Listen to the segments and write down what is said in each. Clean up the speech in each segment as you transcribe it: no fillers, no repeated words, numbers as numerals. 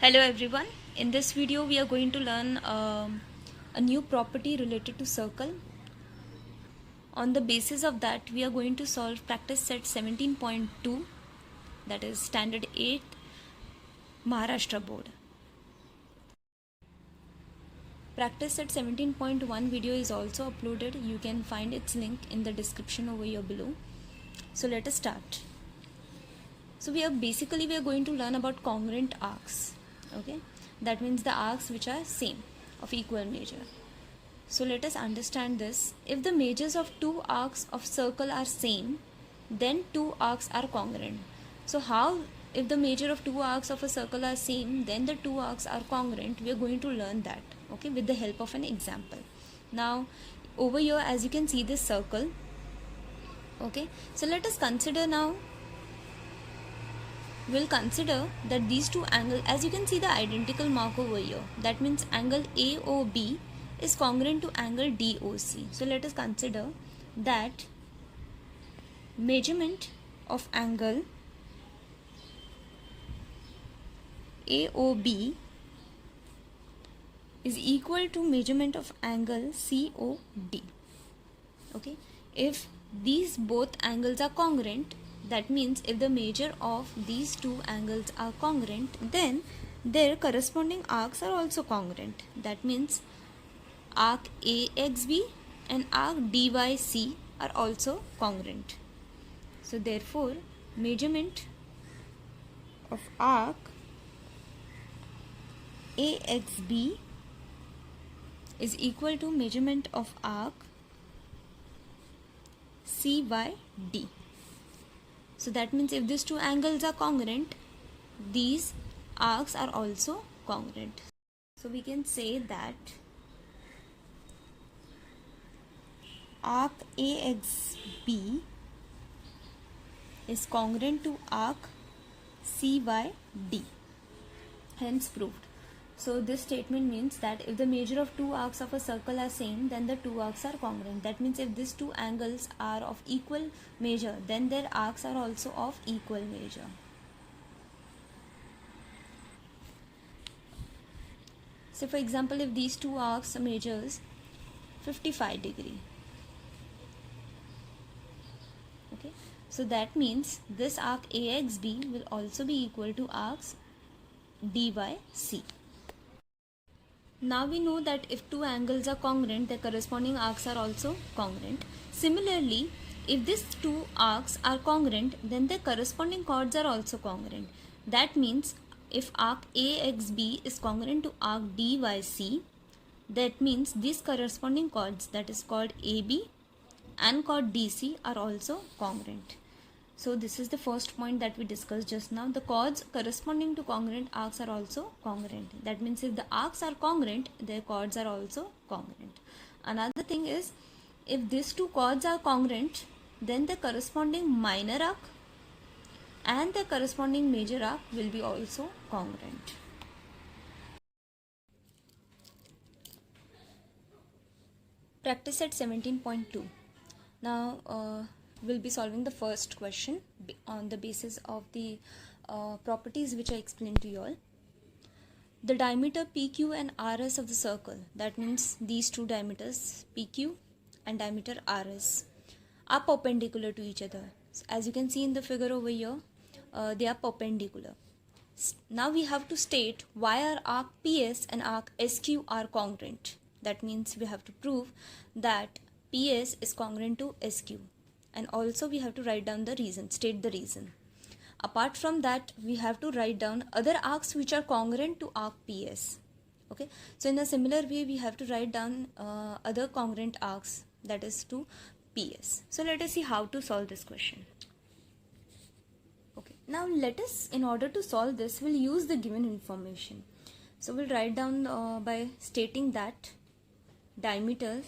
Hello everyone. In this video we are going to learn a new property related to circle. On the basis of that we are going to solve practice set 17.2, that is standard 8 Maharashtra board. Practice set 17.1 video is also uploaded. You can find its link in the description over here below. So let us start. So we are going to learn about congruent arcs. Okay, that means the arcs which are same, of equal measure. So let us understand this. If the measures of two arcs of circle are same, then two arcs are congruent. So how, if the measure of two arcs of a circle are same, then the two arcs are congruent? We are going to learn that, okay, with the help of an example. Now over here, as you can see this circle, okay, so let us consider now. We'll consider that these two angles, as you can see the identical mark over here, that means angle AOB is congruent to angle DOC. So let us consider that measurement of angle AOB is equal to measurement of angle COD. Okay, if these both angles are congruent, that means if the measure of these two angles are congruent, then their corresponding arcs are also congruent. That means arc AXB and arc DYC are also congruent. So therefore measurement of arc AXB is equal to measurement of arc CYD. So that means if these two angles are congruent, these arcs are also congruent. So we can say that arc AXB is congruent to arc CYD. Hence proved. So this statement means that if the measure of two arcs of a circle are same, then the two arcs are congruent. That means if these two angles are of equal measure, then their arcs are also of equal measure. So for example, if these two arcs measures 55 degree, okay, so that means this arc AXB will also be equal to arcs DYC. Now we know that if two angles are congruent, their corresponding arcs are also congruent. Similarly, if these two arcs are congruent, then their corresponding chords are also congruent. That means if arc AXB is congruent to arc DYC, that means these corresponding chords, that is chord AB and chord DC, are also congruent. So this is the first point that we discussed just now. The chords corresponding to congruent arcs are also congruent. That means if the arcs are congruent, their chords are also congruent. Another thing is, if these two chords are congruent, then the corresponding minor arc and the corresponding major arc will be also congruent. Practice set 17.2. Now we'll be solving the first question on the basis of the properties which I explained to you all. The diameter PQ and RS of the circle, that means these two diameters PQ and diameter RS, are perpendicular to each other. So as you can see in the figure over here, they are perpendicular. Now we have to state why our arc PS and arc SQ are congruent. That means we have to prove that PS is congruent to SQ. And also we have to write down the reason, state the reason. Apart from that, we have to write down other arcs which are congruent to arc PS. Okay, so in a similar way we have to write down other congruent arcs, that is to PS. So let us see how to solve this question. Okay, now let us, in order to solve this, we'll use the given information. So we'll write down by stating that diameters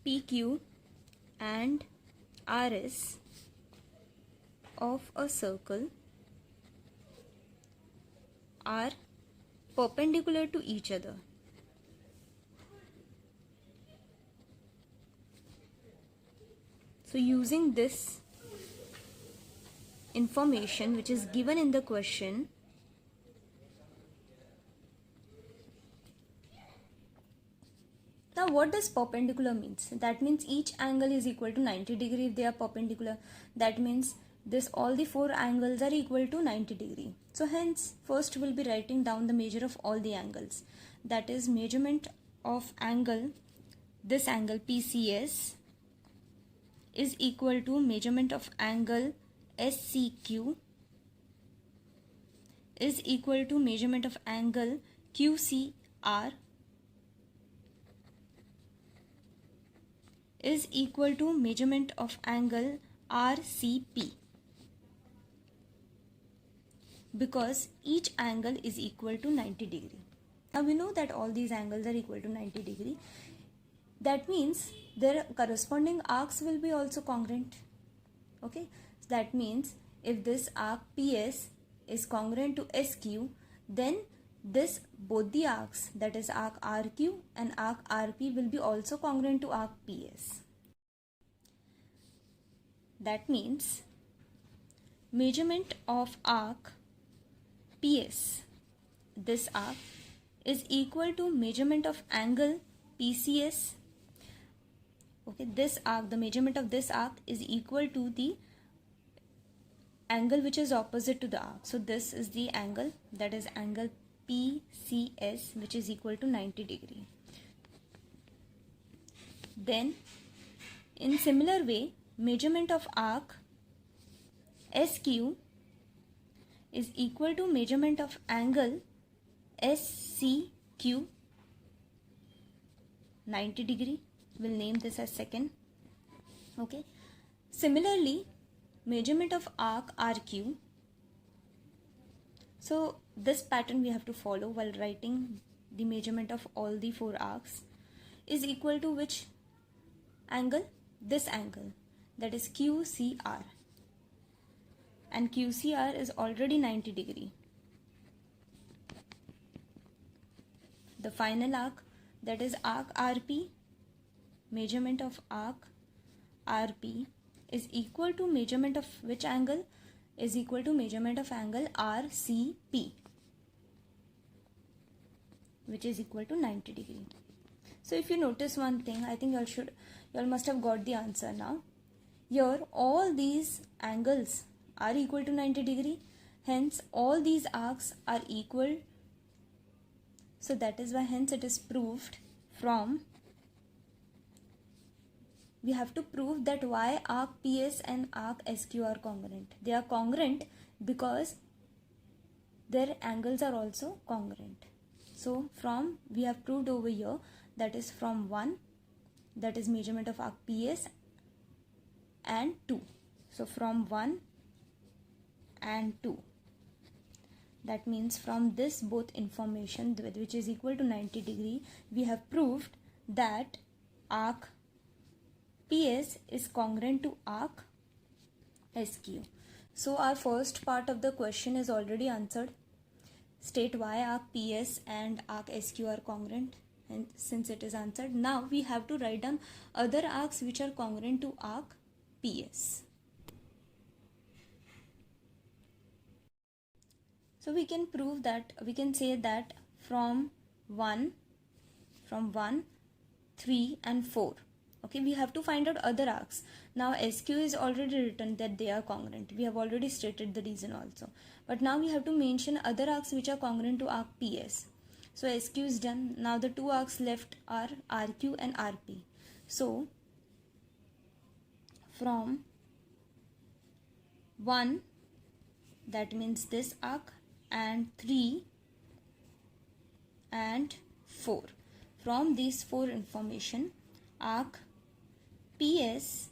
PQ and RS of a circle are perpendicular to each other. So using this information which is given in the question, now what does perpendicular means? That means each angle is equal to 90 degree if they are perpendicular. That means this all the four angles are equal to 90 degree. So hence first we'll be writing down the measure of all the angles. That is measurement of angle, this angle PCS is equal to measurement of angle SCQ is equal to measurement of angle QCR is equal to measurement of angle RCP, because each angle is equal to 90 degree. Now we know that all these angles are equal to 90 degree. That means their corresponding arcs will be also congruent. Okay, so that means if this arc PS is congruent to SQ, then this both the arcs, that is arc RQ and arc RP, will be also congruent to arc PS. That means measurement of arc PS, this arc, is equal to measurement of angle PCS. Okay, this arc, the measurement of this arc is equal to the angle which is opposite to the arc. So this is the angle, that is angle PCS, which is equal to 90 degree. Then in similar way, measurement of arc SQ is equal to measurement of angle SCQ 90 degree. We'll name this as second. Okay. Similarly, measurement of arc RQ. So this pattern we have to follow while writing the measurement of all the four arcs, is equal to which angle? This angle, that is QCR. And QCR is already 90 degree. The final arc, that is arc RP, measurement of arc RP is equal to measurement of which angle? Is equal to measurement of angle RCP, which is equal to 90 degree. So if you notice one thing, I think you all must have got the answer now. Here all these angles are equal to 90 degree, hence all these arcs are equal. So that is why hence it is proved from, we have to prove that why arc PS and arc SQ are congruent. They are congruent because their angles are also congruent. So from, we have proved over here, that is from 1, that is measurement of arc PS, and 2. So from 1 and 2. That means from this both information, which is equal to 90 degree, we have proved that arc PS is congruent to arc SQ. So our first part of the question is already answered. State why arc PS and arc SQ are congruent, and since it is answered, now we have to write down other arcs which are congruent to arc PS. So we can prove that, we can say that from 1, 3 and 4. Okay, we have to find out other arcs. Now SQ is already written that they are congruent. We have already stated the reason also. But now we have to mention other arcs which are congruent to arc PS. So SQ is done. Now the two arcs left are RQ and RP. So from 1, that means this arc, and 3 and 4. From these four information, arc PS,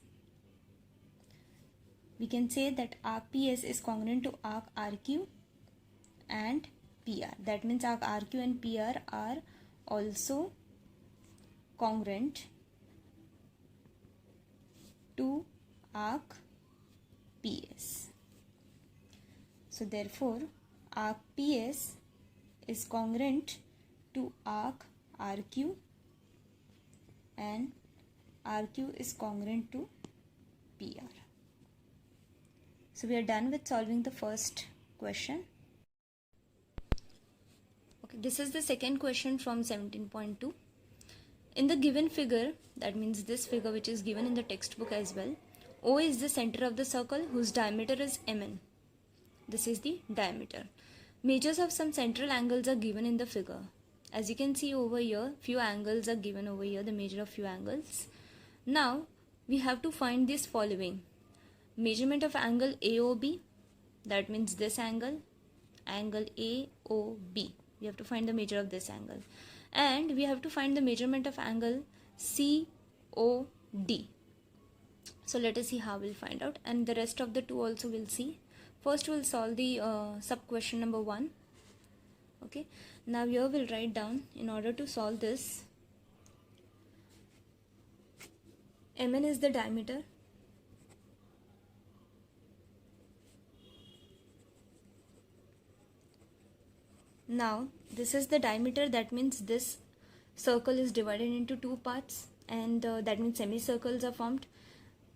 we can say that arc PS is congruent to arc RQ and PR. That means arc RQ and PR are also congruent to arc PS. So therefore arc PS is congruent to arc RQ and RQ is congruent to PR. So we are done with solving the first question. Okay, this is the second question from 17.2. In the given figure, that means this figure which is given in the textbook as well, O is the center of the circle whose diameter is Mn. This is the diameter. Measures of some central angles are given in the figure. As you can see over here, few angles are given over here, the measure of few angles. Now, we have to find this following. Measurement of angle AOB, that means this angle, angle AOB. We have to find the measure of this angle. And we have to find the measurement of angle COD. So let us see how we'll find out, and the rest of the two also we'll see. First we'll solve the sub question number 1. Okay, now here we'll write down, in order to solve this, Mn is the diameter, now this is the diameter, that means this circle is divided into two parts, and that means semicircles are formed.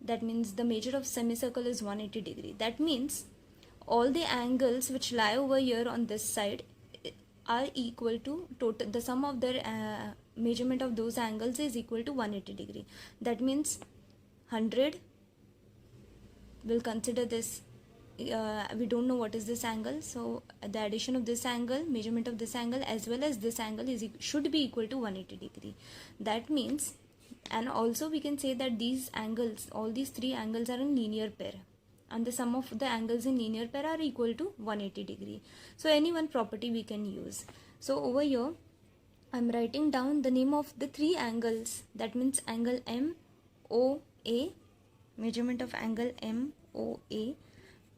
That means the measure of semicircle is 180 degree. That means all the angles which lie over here on this side are equal to total, the sum of their measurement of those angles is equal to 180 degree. That means 100, we'll consider this, we don't know what is this angle, so the addition of this angle, measurement of this angle as well as this angle should be equal to 180 degree. That means, and also we can say that these angles, all these three angles are in linear pair, and the sum of the angles in linear pair are equal to 180 degree. So any one property we can use. So over here I'm writing down the name of the three angles, that means angle MOA, measurement of angle MOA,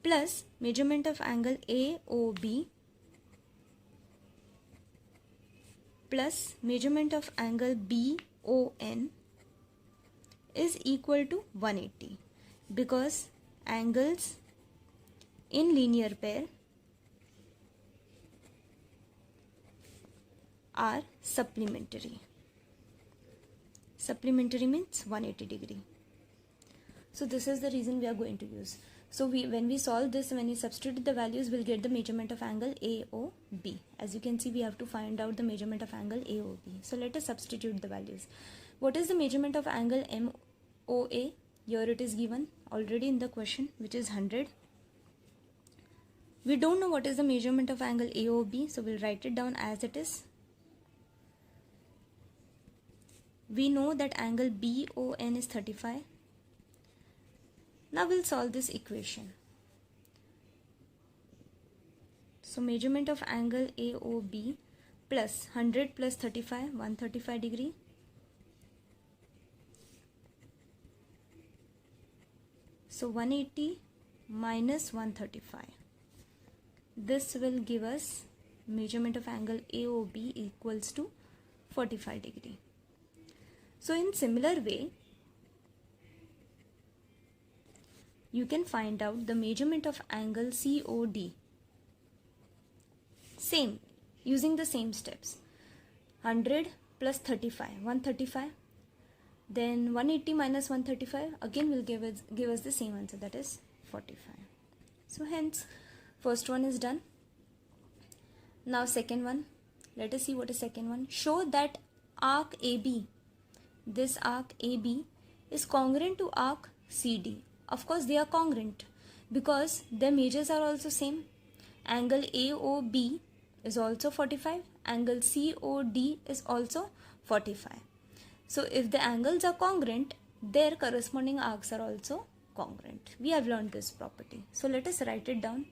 plus measurement of angle AOB, plus measurement of angle BON is equal to 180, because angles in linear pair are supplementary. Supplementary means 180 degree. So this is the reason we are going to use. So when we solve this, when we substitute the values, we'll get the measurement of angle AOB. As you can see, we have to find out the measurement of angle AOB. So let us substitute the values. What is the measurement of angle MOA? Here it is given already in the question, which is 100. We don't know what is the measurement of angle AOB, so we'll write it down as it is. We know that angle BON is 35. Now we'll solve this equation. So measurement of angle AOB plus 100 plus 35, 135 degree. So 180 minus 135. This will give us measurement of angle AOB equals to 45 degree. So in similar way, you can find out the measurement of angle COD. Same, using the same steps. 100 plus 35, 135. Then 180 minus 135 again will give us the same answer, that is 45. So hence, first one is done. Now second one. Let us see what is second one. Show that arc AB, this arc AB is congruent to arc CD. Of course they are congruent because their measures are also same. Angle AOB is also 45, angle COD is also 45. So if the angles are congruent, their corresponding arcs are also congruent. We have learned this property. So let us write it down.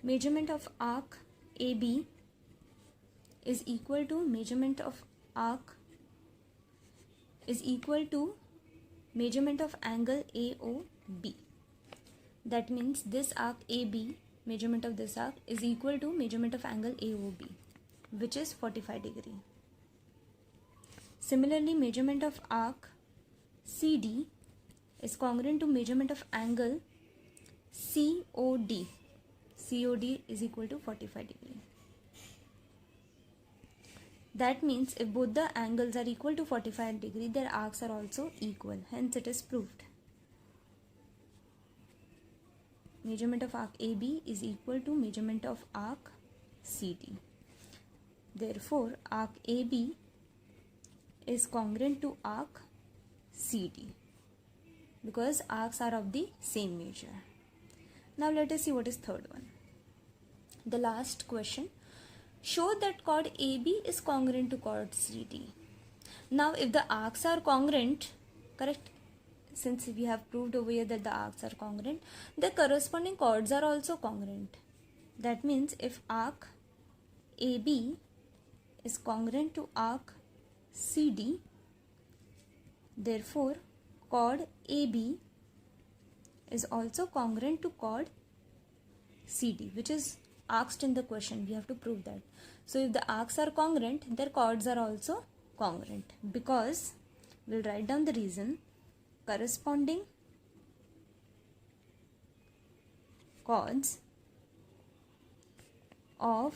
Measurement of arc AB is equal to measurement of arc is equal to measurement of angle AOB. That means this arc AB, measurement of this arc is equal to measurement of angle AOB, which is 45 degree. Similarly, measurement of arc CD is congruent to measurement of angle COD. COD is equal to 45 degree. That means if both the angles are equal to 45 degree, their arcs are also equal. Hence it is proved. measurement of arc AB is equal to measurement of arc CD. Therefore, arc AB is congruent to arc CD because arcs are of the same measure. Now let us see what is third one. The last question. Show that chord AB is congruent to chord CD. Now if the arcs are congruent, correct, since we have proved over here that the arcs are congruent, the corresponding chords are also congruent. That means if arc AB is congruent to arc CD, therefore chord AB is also congruent to chord CD, which is asked in the question. We have to prove that. So if the arcs are congruent, their chords are also congruent, because we'll write down the reason. Corresponding chords of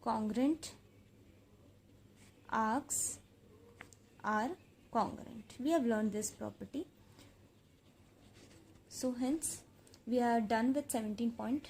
congruent arcs are congruent. We have learned this property. So hence we are done with 17.1.